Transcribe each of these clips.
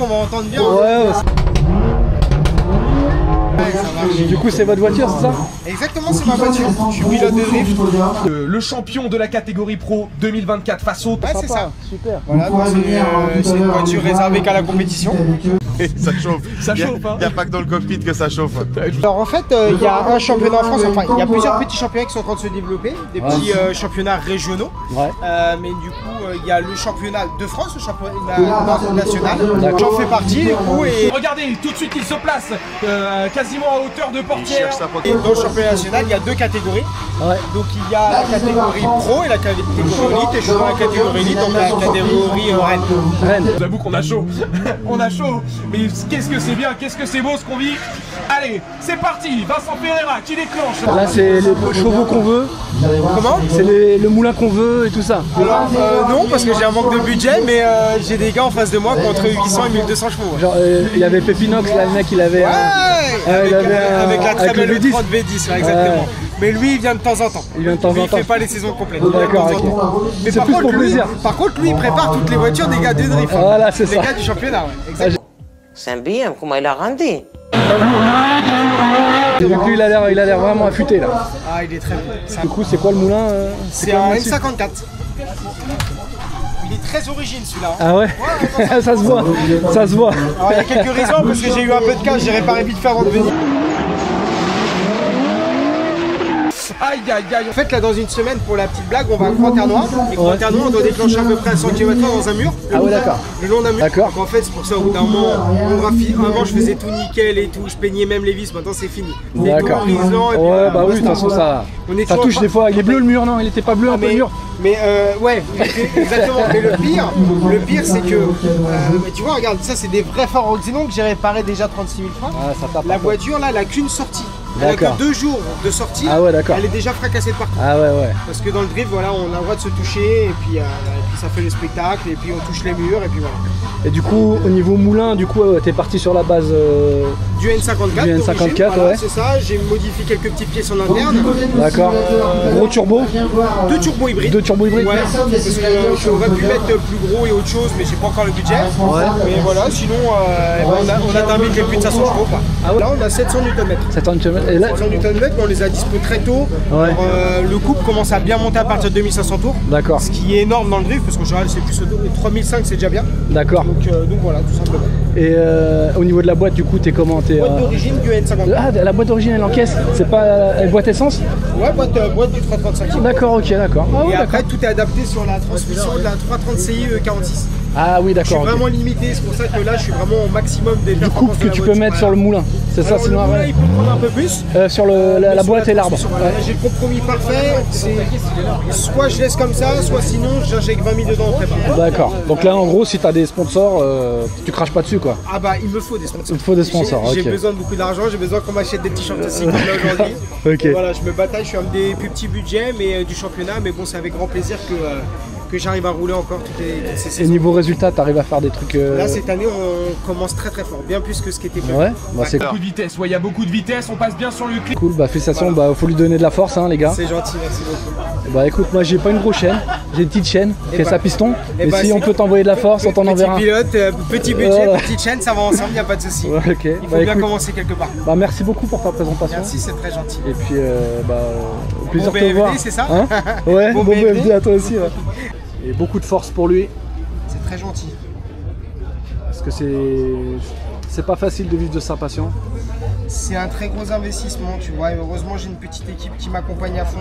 qu'on va entendre bien. Ouais, ouais. Ouais, ça marche. Du coup, c'est votre voiture, c'est ça? Exactement, c'est ma voiture. Je suis pilote de drift. Le champion de la catégorie pro 2024 face au... Ouais, c'est ça. Super. Voilà, donc c'est une voiture réservée qu'à la compétition. Ça chauffe. Ça chauffe, hein. Il n'y a pas que dans le cockpit que ça chauffe. Alors en fait, il y a un championnat en France, enfin il y a plusieurs petits championnats qui sont en train de se développer, des petits championnats régionaux. Ouais. Mais du coup, il y a le championnat de France, le championnat national. J'en fais partie du coup et Regardez, tout de suite il se place quasiment à hauteur de portière. dans le championnat national, il y a deux catégories. Ouais. Donc il y a la catégorie pro et la catégorie élite, et je suis dans la catégorie élite, donc la catégorie reine. Rennes. J'avoue qu'on a chaud. On a chaud. Mais qu'est-ce que c'est bien, qu'est-ce que c'est beau ce qu'on vit. Allez, c'est parti. Vincent Pereira qui déclenche. Là, c'est les chevaux qu'on veut. Comment? C'est le moulin qu'on veut et tout ça. Alors non, parce que j'ai un manque de budget, mais j'ai des gars en face de moi qui ont entre 800 et 1200 chevaux. Genre, il y avait Pépinox, là, le mec, il avait. Avec la très avec le belle V10. V30 V10, là, exactement. Mais lui, il vient de temps en temps. Il vient de temps en Lui, il temps. fait pas les saisons complètes. D'accord, Il vient de temps en temps. Mais C'est par plus contre, pour lui, plaisir. par contre, lui, il prépare toutes les voitures des gars de drift. Voilà, c'est Les ça. gars du championnat, ouais. Exactement. C'est bien, comment il a rendu. Et du coup, il a l'air vraiment affûté là. Ah, il est très bon. Du coup, c'est quoi le moulin C'est quoi, un le dessus M54. Il est très origine celui-là. Hein. Ah ouais, ça se voit, ça se voit. Alors, il y a quelques raisons parce que j'ai eu un peu de casse, j'ai réparé vite fait avant de venir. Aïe aïe aïe. En fait, là, dans une semaine, pour la petite blague, on va à Croix-Ternois. Et Croix-Ternois, on doit déclencher à peu près à 100 km/h dans un mur. Ah ouais, d'accord. Le long d'un mur. D'accord. Donc en fait, c'est pour ça, au bout d'un moment, avant, je faisais tout nickel et tout, je peignais même les vis, maintenant c'est fini. D'accord. Et puis, Ouais, voilà, bah oui, de toute façon, ça touche des fois. Il est bleu le mur, non? Il était pas bleu un peu le mur? Mais ouais, exactement. Mais le pire c'est que, tu vois, regarde, ça c'est des vrais phares Oxydon que j'ai réparé déjà 36 000 fois. Ah, ça tape. La voiture là, elle a qu'une sortie. Elle a que 2 jours de sortie. Ah ouais, d'accord. Elle est déjà fracassée de partout. Ah ouais, ouais. Parce que dans le drift, voilà, on a le droit de se toucher et puis ça fait le spectacle et puis on touche les murs et puis voilà. Et du coup, au niveau moulin, du coup, t'es parti sur la base Du N54. Du N54, voilà, ouais. c'est ça. J'ai modifié quelques petites pièces en interne. D'accord. Gros turbo? 2 turbos hybrides. 2 turbos hybrides? Ouais, parce que j'aurais pu mettre plus gros et autre chose, mais j'ai pas encore le budget. Ouais. Mais voilà, sinon, on a terminé avec les plus de 500 chevaux. Quoi. Ah ouais. Là, on a 700 Nm. 700 Nm. Et là, 700 Nm, mais on les a dispo très tôt. Ouais. Alors, le couple commence à bien monter à partir de 2500 tours. d'accord. Ce qui est énorme dans le drift, parce qu'en général, c'est plus 3500, c'est déjà bien. D'accord. Donc voilà, tout simplement. Et au niveau de la boîte, du coup, t'es comment? Boîte d'origine du N50. Ah, la boîte d'origine, elle encaisse? C'est pas la boîte essence? Ouais, boîte du 335. D'accord, ok, d'accord. Ah, Et ouais, après, d'accord. tout est adapté sur la transmission de la 330 CI 46. Ah oui, Je suis d'accord. vraiment limité, c'est pour ça que là, je suis vraiment au maximum des Du couple que tu peux mettre sur le moulin, c'est ça? Alors, Sinon, le moulin, ouais. il peut prendre un peu plus. Sur la Sur boîte et l'arbre. transmission, voilà. J'ai le compromis parfait, c'est soit je laisse comme ça, soit sinon j'injecte 20 000 dedans en prépa. D'accord. Donc là, en gros, si t'as des sponsors, tu craches pas dessus, quoi. Ah bah, il me faut des sponsors. Il te faut des sponsors, J'ai ok. besoin de beaucoup d'argent, j'ai besoin qu'on m'achète des t-shirts aussi comme là aujourd'hui. Ok. Et voilà, je me bataille, je suis un des plus petits budgets mais, du championnat, mais bon, c'est avec grand plaisir que j'arrive à rouler encore toutes ces Et saisons. niveau résultat, t'arrives à faire des trucs. Là, cette année, on commence très très fort, bien plus que ce qui était prévu. Ouais, bah c'est Beaucoup de vitesse, ouais, il y a beaucoup de vitesse, on passe bien sur le clip. cool. Bah félicitations, bah faut lui donner de la force, hein, les gars. C'est gentil, merci beaucoup. Bah écoute, moi j'ai pas une grosse chaîne, j'ai une petite chaîne, Et fait bah- sa piston. et Et bah, si c'est- on peut t'envoyer de la force, on t'en enverra un. Petit pilote, petit budget, Voilà. petite chaîne, ça va ensemble, il n'y a pas de souci. Ouais, ok. Il faut Bah bien écoute, commencer quelque part. bah merci beaucoup pour ta présentation. Merci, c'est très gentil. Et puis bah au plaisir Bon de te BFD, voir. c'est ça? Hein? Ouais, Bon bon BFD. BFD à toi aussi. Ouais. Et beaucoup de force pour lui, C'est très gentil. parce que c'est pas facile de vivre de sa passion. C'est un très gros investissement, tu vois. Et heureusement, j'ai une petite équipe qui m'accompagne à fond.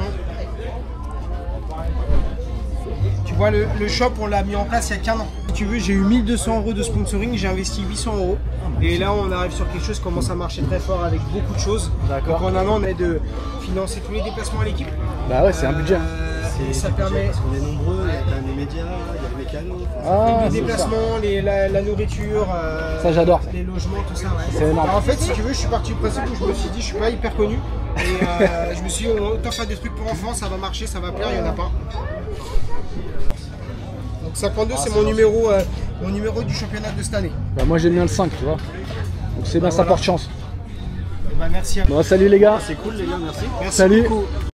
Tu vois, le shop, on l'a mis en place il y a qu'un an. Si tu veux, j'ai eu 1 200 € de sponsoring, j'ai investi 800 €. Et là, on arrive sur quelque chose qui commence à marcher très fort avec beaucoup de choses. D'accord. Donc en un an, on a de financer tous les déplacements à l'équipe. Bah ouais, c'est un budget. Et ça permet Parce qu'on est nombreux, il y a quand même les médias, il y a les mécanos. Ah, les c'est ça. déplacements, la nourriture, Ça, j'adore. les logements, tout ça. Ouais. C'est énorme. Alors, en fait, si tu veux, je suis parti du principe où je me suis dit, je suis pas hyper connu. Et je me suis dit, autant faire des trucs pour enfants, ça va marcher, ça va plaire, il n'y en a pas. Donc 52, c'est mon numéro du championnat de cette année. Bah moi j'aime bien le 5, tu vois. Donc c'est bien, ça voilà. porte chance. Et bah, merci à vous. Bon, salut les gars. C'est cool les gars, merci. Merci Salut. beaucoup.